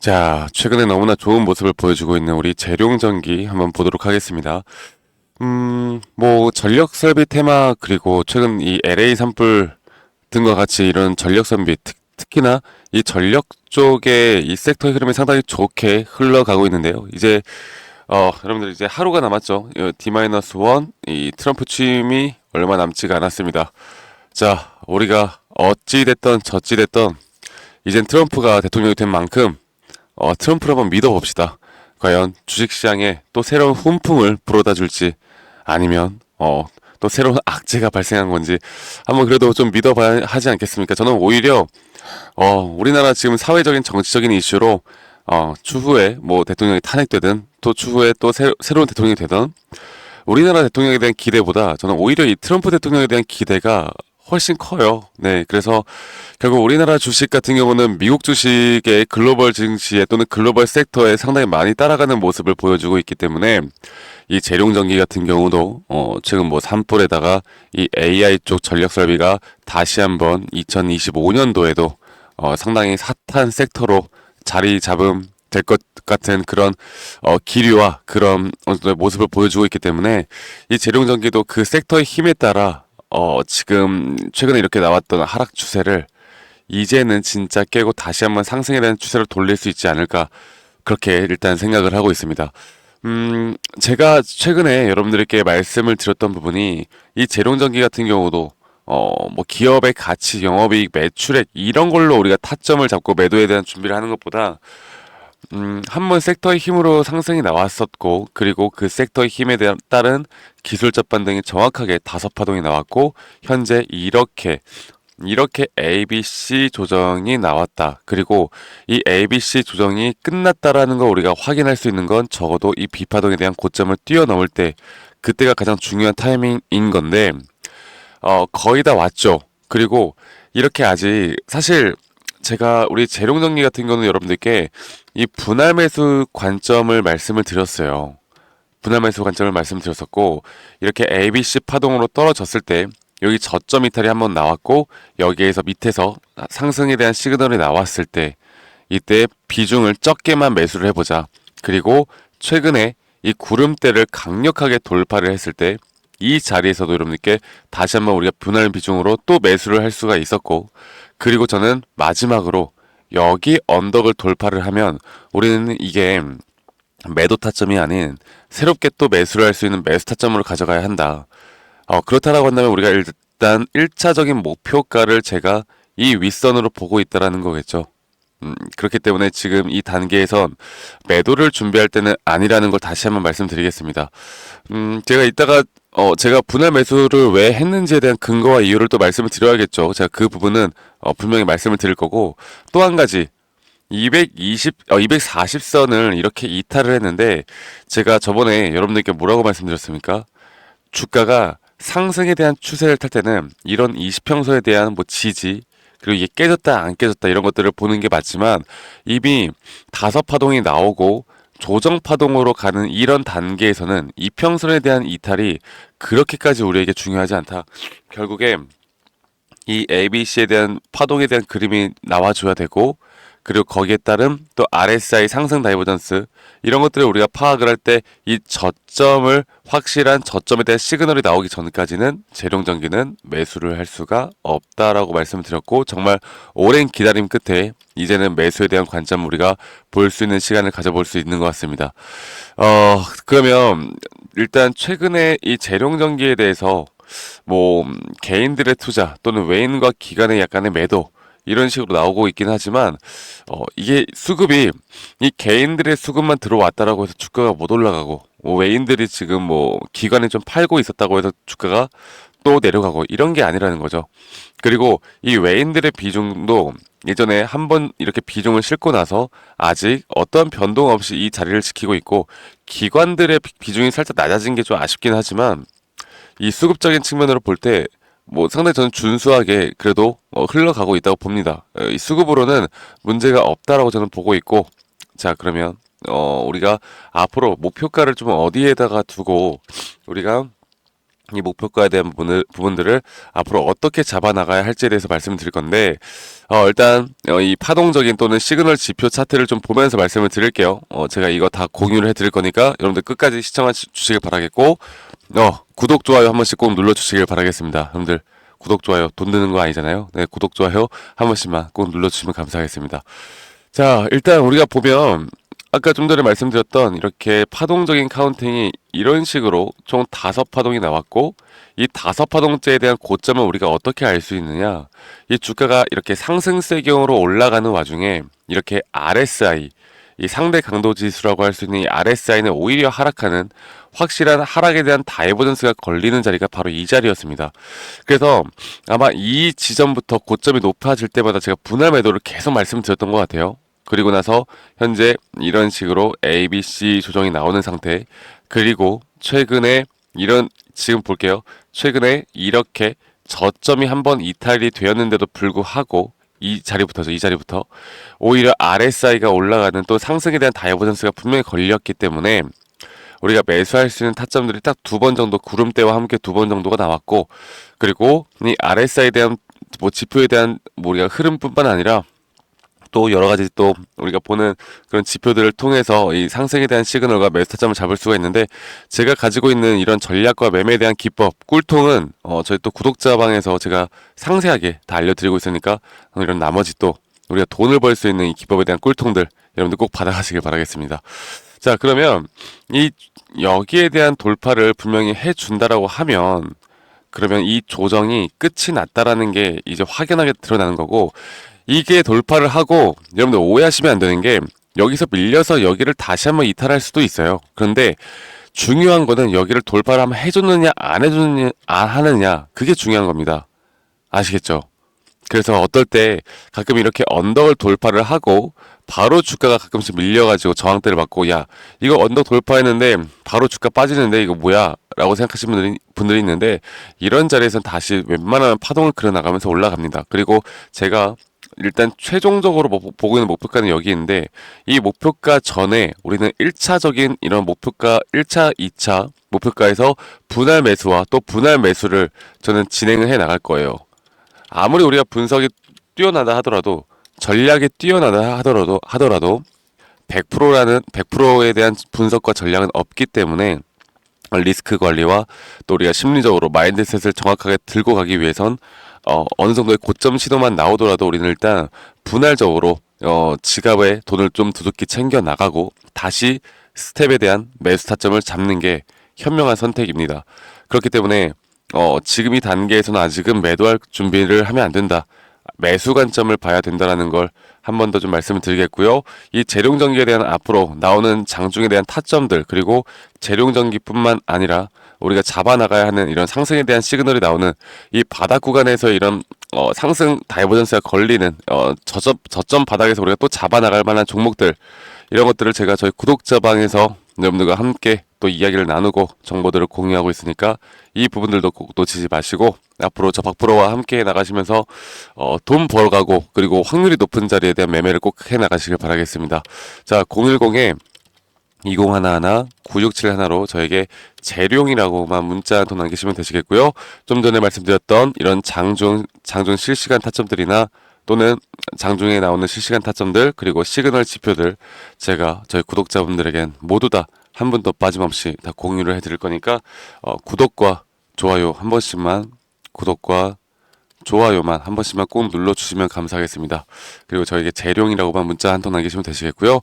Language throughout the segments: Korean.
자, 최근에 너무나 좋은 모습을 보여주고 있는 우리 재룡전기 한번 보도록 하겠습니다. 뭐 전력 설비 테마 그리고 최근 이 LA 산불 등과 같이 이런 전력 선비 특히나 이 전력 쪽의 이 섹터의 흐름이 상당히 좋게 흘러가고 있는데요. 이제 여러분들 이제 하루가 남았죠. D-1 이 트럼프 취임이 얼마 남지가 않았습니다. 자, 우리가 어찌 됐던 저찌 됐던 이젠 트럼프가 대통령이 된 만큼 트럼프를 한번 믿어봅시다. 과연 주식시장에 또 새로운 훈풍을 불어다 줄지 아니면 또 새로운 악재가 발생한 건지 한번 그래도 좀 믿어봐야 하지 않겠습니까? 저는 오히려 우리나라 지금 사회적인 정치적인 이슈로 추후에 뭐 대통령이 탄핵되든 또 추후에 또 새로운 대통령이 되든 우리나라 대통령에 대한 기대보다 저는 오히려 이 트럼프 대통령에 대한 기대가 훨씬 커요. 네, 그래서 결국 우리나라 주식 같은 경우는 미국 주식의 글로벌 증시에 또는 글로벌 섹터에 상당히 많이 따라가는 모습을 보여주고 있기 때문에 이 재룡전기 같은 경우도 최근 뭐 산불에다가 이 AI 쪽 전력 설비가 다시 한번 2025년도에도 상당히 핫한 섹터로 자리 잡음 될 것 같은 그런 기류와 그런 모습을 보여주고 있기 때문에 이 재룡전기도 그 섹터의 힘에 따라 지금 최근에 이렇게 나왔던 하락 추세를 이제는 진짜 깨고 다시 한번 상승에 대한 추세를 돌릴 수 있지 않을까 그렇게 일단 생각을 하고 있습니다. 제가 최근에 여러분들께 말씀을 드렸던 부분이 이 재룡전기 같은 경우도 뭐 기업의 가치, 영업이익, 매출액 이런 걸로 우리가 타점을 잡고 매도에 대한 준비를 하는 것보다 한번 섹터의 힘으로 상승이 나왔었고, 그리고 그 섹터의 힘에 대한 따른 기술적 반등이 정확하게 5파동이 나왔고, 현재 이렇게 ABC 조정이 나왔다. 그리고 이 ABC 조정이 끝났다라는 거 우리가 확인할 수 있는 건 적어도 이 B파동에 대한 고점을 뛰어넘을 때, 그때가 가장 중요한 타이밍인 건데, 거의 다 왔죠. 그리고 이렇게 아직 사실 제가 우리 재룡정리 같은 경우는 여러분들께 이 분할 매수 관점을 말씀을 드렸어요. 분할 매수 관점을 말씀드렸었고 이렇게 ABC 파동으로 떨어졌을 때 여기 저점 이탈이 한번 나왔고 여기에서 밑에서 상승에 대한 시그널이 나왔을 때 이때 비중을 적게만 매수를 해보자. 그리고 최근에 이 구름대를 강력하게 돌파를 했을 때 이 자리에서도 여러분들께 다시 한번 우리가 분할 비중으로 또 매수를 할 수가 있었고 그리고 저는 마지막으로 여기 언덕을 돌파를 하면 우리는 이게 매도 타점이 아닌 새롭게 또 매수를 할 수 있는 매수 타점으로 가져가야 한다. 그렇다라고 한다면 우리가 일단 1차적인 목표가를 제가 이 윗선으로 보고 있다라는 거겠죠. 그렇기 때문에 지금 이 단계에선 매도를 준비할 때는 아니라는 걸 다시 한번 말씀드리겠습니다. 제가 이따가 제가 분할 매수를 왜 했는지에 대한 근거와 이유를 또 말씀을 드려야겠죠. 제가 그 부분은 분명히 말씀을 드릴 거고 또 한 가지 240선을 이렇게 이탈을 했는데 제가 저번에 여러분들께 뭐라고 말씀드렸습니까? 주가가 상승에 대한 추세를 탈 때는 이런 20평선에 대한 뭐 지지 그리고 이게 깨졌다 안 깨졌다 이런 것들을 보는 게 맞지만 이미 5파동이 나오고 조정 파동으로 가는 이런 단계에서는 이평선에 대한 이탈이 그렇게까지 우리에게 중요하지 않다. 결국에 이 ABC에 대한 파동에 대한 그림이 나와줘야 되고 그리고 거기에 따른 또 RSI 상승 다이버전스 이런 것들을 우리가 파악을 할 때 이 저점을 확실한 저점에 대한 시그널이 나오기 전까지는 재룡전기는 매수를 할 수가 없다라고 말씀을 드렸고 정말 오랜 기다림 끝에 이제는 매수에 대한 관점 우리가 볼 수 있는 시간을 가져볼 수 있는 것 같습니다. 그러면 일단 최근에 이 재룡전기에 대해서 뭐 개인들의 투자 또는 외인과 기관의 약간의 매도 이런 식으로 나오고 있긴 하지만 이게 수급이 이 개인들의 수급만 들어왔다라고 해서 주가가 못 올라가고 외인들이 지금 뭐 기관에 좀 팔고 있었다고 해서 주가가 또 내려가고 이런 게 아니라는 거죠. 그리고 이 외인들의 비중도 예전에 한번 이렇게 비중을 싣고 나서 아직 어떤 변동 없이 이 자리를 지키고 있고 기관들의 비중이 살짝 낮아진 게 좀 아쉽긴 하지만 이 수급적인 측면으로 볼 때 뭐 상당히 저는 준수하게 그래도 흘러가고 있다고 봅니다. 이 수급으로는 문제가 없다라고 저는 보고 있고 자 그러면 우리가 앞으로 목표가를 좀 어디에다가 두고 우리가 이 목표가에 대한 부분들을 앞으로 어떻게 잡아나가야 할지에 대해서 말씀을 드릴 건데, 일단, 이 파동적인 또는 시그널 지표 차트를 좀 보면서 말씀을 드릴게요. 제가 이거 다 공유를 해 드릴 거니까 여러분들 끝까지 시청해 주시길 바라겠고, 구독, 좋아요 한 번씩 꼭 눌러주시길 바라겠습니다. 여러분들, 구독, 좋아요 돈 드는 거 아니잖아요. 네, 구독, 좋아요 한 번씩만 꼭 눌러주시면 감사하겠습니다. 자, 일단 우리가 보면, 아까 좀 전에 말씀드렸던 이렇게 파동적인 카운팅이 이런 식으로 총 5파동이 나왔고, 이 5파동째에 대한 고점을 우리가 어떻게 알 수 있느냐? 이 주가가 이렇게 상승세경으로 올라가는 와중에 이렇게 RSI, 이 상대 강도 지수라고 할 수 있는 이 RSI는 오히려 하락하는 확실한 하락에 대한 다이버전스가 걸리는 자리가 바로 이 자리였습니다. 그래서 아마 이 지점부터 고점이 높아질 때마다 제가 분할 매도를 계속 말씀드렸던 것 같아요. 그리고 나서 현재 이런 식으로 A, B, C 조정이 나오는 상태. 그리고 최근에 이런 지금 볼게요. 최근에 이렇게 저점이 한번 이탈이 되었는데도 불구하고 이 자리부터죠. 이 자리부터 오히려 RSI가 올라가는 또 상승에 대한 다이버전스가 분명히 걸렸기 때문에 우리가 매수할 수 있는 타점들이 딱 2번 정도 구름대와 함께 2번 정도가 나왔고, 그리고 이 RSI에 대한 뭐 지표에 대한 뭐 우리가 흐름뿐만 아니라 또 여러 가지 또 우리가 보는 그런 지표들을 통해서 이 상승에 대한 시그널과 매수 타점을 잡을 수가 있는데, 제가 가지고 있는 이런 전략과 매매에 대한 기법, 꿀통은 저희 또 구독자방에서 제가 상세하게 다 알려드리고 있으니까 이런 나머지 또 우리가 돈을 벌 수 있는 이 기법에 대한 꿀통들 여러분들 꼭 받아가시길 바라겠습니다. 자, 그러면 이 여기에 대한 돌파를 분명히 해준다라고 하면, 그러면 이 조정이 끝이 났다라는 게 이제 확연하게 드러나는 거고, 이게 돌파를 하고 여러분들 오해하시면 안 되는 게, 여기서 밀려서 여기를 다시 한번 이탈할 수도 있어요. 그런데 중요한 거는 여기를 돌파를 한번 해줬느냐 안 해줬느냐 안 하느냐, 그게 중요한 겁니다. 아시겠죠? 그래서 어떨 때 가끔 이렇게 언덕을 돌파를 하고 바로 주가가 가끔씩 밀려가지고 저항대를 맞고, 야 이거 언덕 돌파했는데 바로 주가 빠지는데 이거 뭐야 라고 생각하시는 분들이 있는데, 이런 자리에서는 다시 웬만하면 파동을 그려나가면서 올라갑니다. 그리고 제가 일단 최종적으로 보고 있는 목표가는 여기 있는데, 이 목표가 전에 우리는 1차적인 이런 목표가 1차, 2차 목표가에서 분할 매수와 또 분할 매수를 저는 진행을 해 나갈 거예요. 아무리 우리가 분석이 뛰어나다 하더라도, 전략이 뛰어나다 하더라도 100%라는 100%에 대한 분석과 전략은 없기 때문에, 리스크 관리와 또 우리가 심리적으로 마인드셋을 정확하게 들고 가기 위해선 어느 정도의 고점 시도만 나오더라도 우리는 일단 분할적으로 지갑에 돈을 좀 두둑히 챙겨 나가고 다시 스텝에 대한 매수 타점을 잡는 게 현명한 선택입니다. 그렇기 때문에 지금 이 단계에서는 아직은 매도할 준비를 하면 안 된다. 매수 관점을 봐야 된다라는 걸 한 번 더 좀 말씀을 드리겠고요. 이 재룡전기에 대한 앞으로 나오는 장중에 대한 타점들, 그리고 재룡전기뿐만 아니라 우리가 잡아나가야 하는 이런 상승에 대한 시그널이 나오는 이 바닥 구간에서 이런 상승 다이버전스가 걸리는 저점 바닥에서 우리가 또 잡아나갈 만한 종목들, 이런 것들을 제가 저희 구독자방에서 여러분들과 함께 또 이야기를 나누고 정보들을 공유하고 있으니까 이 부분들도 꼭 놓치지 마시고 앞으로 저 박프로와 함께 나가시면서 돈 벌어가고, 그리고 확률이 높은 자리에 대한 매매를 꼭 해 나가시길 바라겠습니다. 자, 010에 2011-9671로 저에게 재룡이라고만 문자 한 통 남기시면 되시겠고요. 좀 전에 말씀드렸던 이런 장중 실시간 타점들이나 또는 장중에 나오는 실시간 타점들, 그리고 시그널 지표들 제가 저희 구독자분들에겐 모두 다 한 분도 빠짐없이 다 공유를 해드릴 거니까 구독과 좋아요 한 번씩만, 구독과 좋아요만 한 번씩만 꼭 눌러주시면 감사하겠습니다. 그리고 저에게 재룡이라고만 문자 한 통 남기시면 되시겠고요.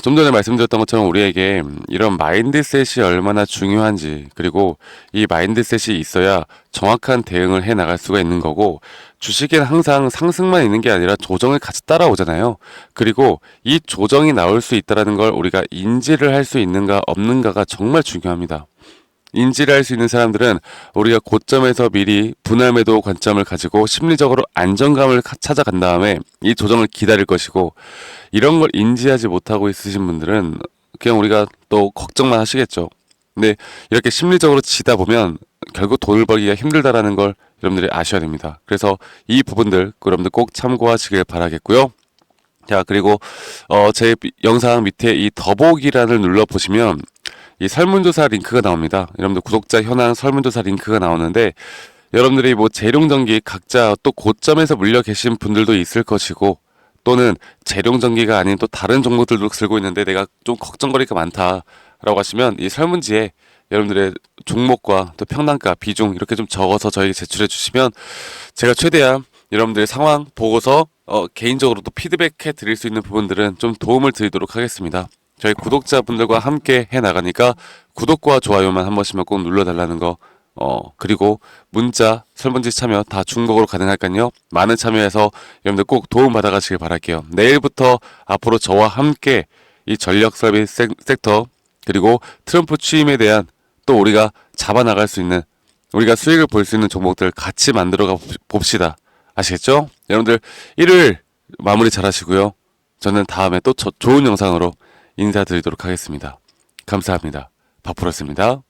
좀 전에 말씀드렸던 것처럼 우리에게 이런 마인드셋이 얼마나 중요한지, 그리고 이 마인드셋이 있어야 정확한 대응을 해 나갈 수가 있는 거고, 주식엔 항상 상승만 있는 게 아니라 조정을 같이 따라오잖아요. 그리고 이 조정이 나올 수 있다는 걸 우리가 인지를 할 수 있는가 없는가가 정말 중요합니다. 인지를 할 수 있는 사람들은 우리가 고점에서 미리 분할 매도 관점을 가지고 심리적으로 안정감을 찾아간 다음에 이 조정을 기다릴 것이고, 이런 걸 인지하지 못하고 있으신 분들은 그냥 우리가 또 걱정만 하시겠죠. 근데 이렇게 심리적으로 지다 보면 결국 돈을 벌기가 힘들다라는 걸 여러분들이 아셔야 됩니다. 그래서 이 부분들 여러분들 꼭 참고하시길 바라겠고요. 자, 그리고 제 영상 밑에 이 더보기란을 눌러 보시면 이 설문조사 링크가 나옵니다. 여러분들 구독자 현황 설문조사 링크가 나오는데 여러분들이 뭐 재룡전기 각자 또 고점에서 물려 계신 분들도 있을 것이고 또는 재룡전기가 아닌 또 다른 종목들도 들고 있는데 내가 좀 걱정거리가 많다라고 하시면 이 설문지에 여러분들의 종목과 또 평단가, 비중 이렇게 좀 적어서 저에게 제출해 주시면 제가 최대한 여러분들의 상황 보고서 개인적으로 또 피드백해 드릴 수 있는 부분들은 좀 도움을 드리도록 하겠습니다. 저희 구독자분들과 함께 해 나가니까 구독과 좋아요만 한 번씩만 꼭 눌러달라는 거 그리고 문자, 설문지 참여 다 중국어로 가능할까요? 많은 참여해서 여러분들 꼭 도움 받아가시길 바랄게요. 내일부터 앞으로 저와 함께 이 전력 서비스 섹터 그리고 트럼프 취임에 대한 또 우리가 잡아나갈 수 있는 우리가 수익을 볼 수 있는 종목들 같이 만들어가 봅시다. 아시겠죠? 여러분들 일요일 마무리 잘 하시고요. 저는 다음에 또 좋은 영상으로 인사드리도록 하겠습니다. 감사합니다. 박프로였습니다.